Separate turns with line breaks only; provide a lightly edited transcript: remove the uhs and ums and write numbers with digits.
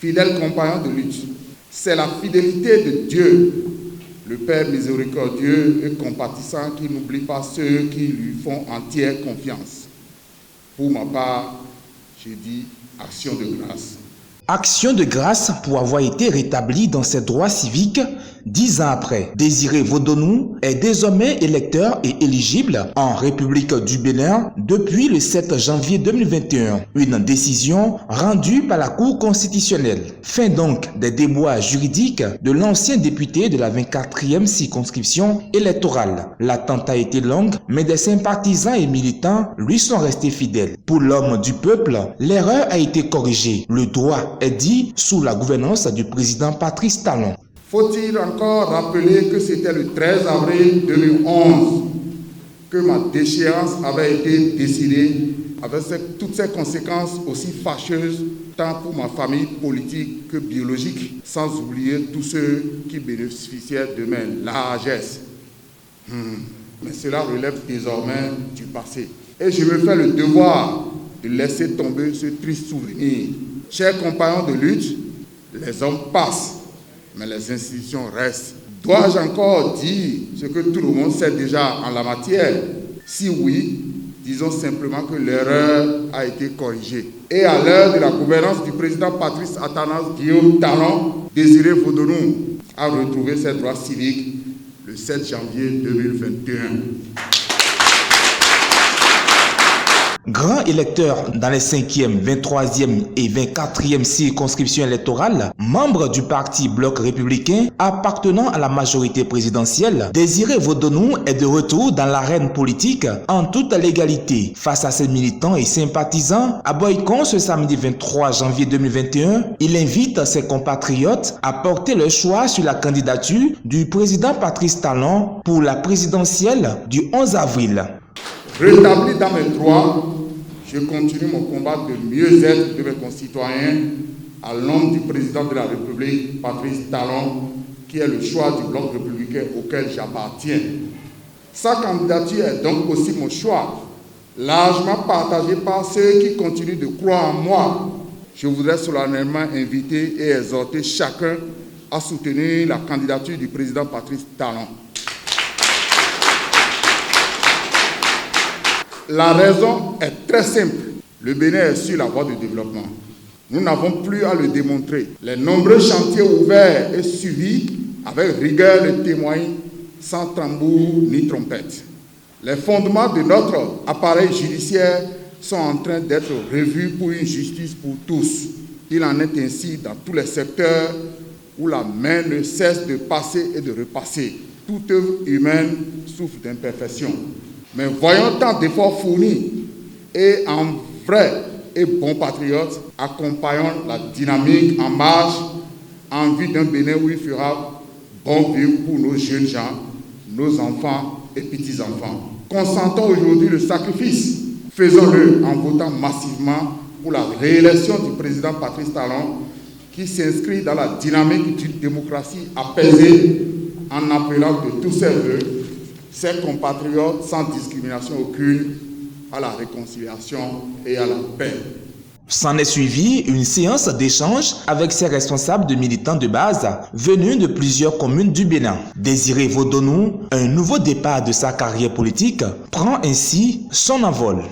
fidèle compagnon de lutte. C'est la fidélité de Dieu, le Père miséricordieux et compatissant, qui n'oublie pas ceux qui lui font entière confiance. Pour ma part, je dis action de grâce.
Action de grâce pour avoir été rétabli dans ses droits civiques 10 ans après. Désiré Vodonou est désormais électeur et éligible en République du Bénin depuis le 7 janvier 2021. Une décision rendue par la Cour constitutionnelle. Fin donc des déboires juridiques de l'ancien député de la 24e circonscription électorale. L'attente a été longue, mais des sympathisants et militants lui sont restés fidèles. Pour l'homme du peuple, l'erreur a été corrigée. Le droit est dit sous la gouvernance du président Patrice Talon.
Faut-il encore rappeler que c'était le 13 avril 2011 que ma déchéance avait été décidée avec toutes ces conséquences aussi fâcheuses tant pour ma famille politique que biologique, sans oublier tous ceux qui bénéficiaient de mes largesses. Mais cela relève désormais du passé. Et je me fais le devoir de laisser tomber ce triste souvenir. Chers compagnons de lutte, les hommes passent, mais les institutions restent. Dois-je encore dire ce que tout le monde sait déjà en la matière? Si oui, disons simplement que l'erreur a été corrigée. Et à l'heure de la gouvernance du président Patrice Athanase Guillaume Talon, Désiré Vodonou a retrouvé ses droits civiques le 7 janvier 2021.
Grand électeur dans les 5e, 23e et 24e circonscriptions électorales, membre du parti Bloc républicain appartenant à la majorité présidentielle, Désiré Vodonou est de retour dans l'arène politique en toute légalité. Face à ses militants et sympathisants, à Boycon ce samedi 23 janvier 2021, il invite ses compatriotes à porter leur choix sur la candidature du président Patrice Talon pour la présidentielle du 11 avril.
Rétabli dans mes droits, je continue mon combat de mieux-être de mes concitoyens à l'ombre du président de la République, Patrice Talon, qui est le choix du Bloc républicain auquel j'appartiens. Sa candidature est donc aussi mon choix, largement partagé par ceux qui continuent de croire en moi. Je voudrais solennellement inviter et exhorter chacun à soutenir la candidature du président Patrice Talon. La raison est très simple. Le Bénin est sur la voie de développement. Nous n'avons plus à le démontrer. Les nombreux chantiers ouverts et suivis avec rigueur le témoignent sans tambour ni trompette. Les fondements de notre appareil judiciaire sont en train d'être revus pour une justice pour tous. Il en est ainsi dans tous les secteurs où la main ne cesse de passer et de repasser. Toute œuvre humaine souffre d'imperfection. Mais voyons tant d'efforts fournis et en vrai et bons patriotes, accompagnons la dynamique en marche en vue d'un Bénin où il fera bon vivre pour nos jeunes gens, nos enfants et petits-enfants. Consentons aujourd'hui le sacrifice. Faisons-le en votant massivement pour la réélection du président Patrice Talon qui s'inscrit dans la dynamique d'une démocratie apaisée en appelant de tous ses vœux ses compatriotes sans discrimination aucune à la réconciliation et à la paix.
S'en est suivi une séance d'échange avec ses responsables de militants de base venus de plusieurs communes du Bénin. Désiré Vodonou, un nouveau départ de sa carrière politique, prend ainsi son envol.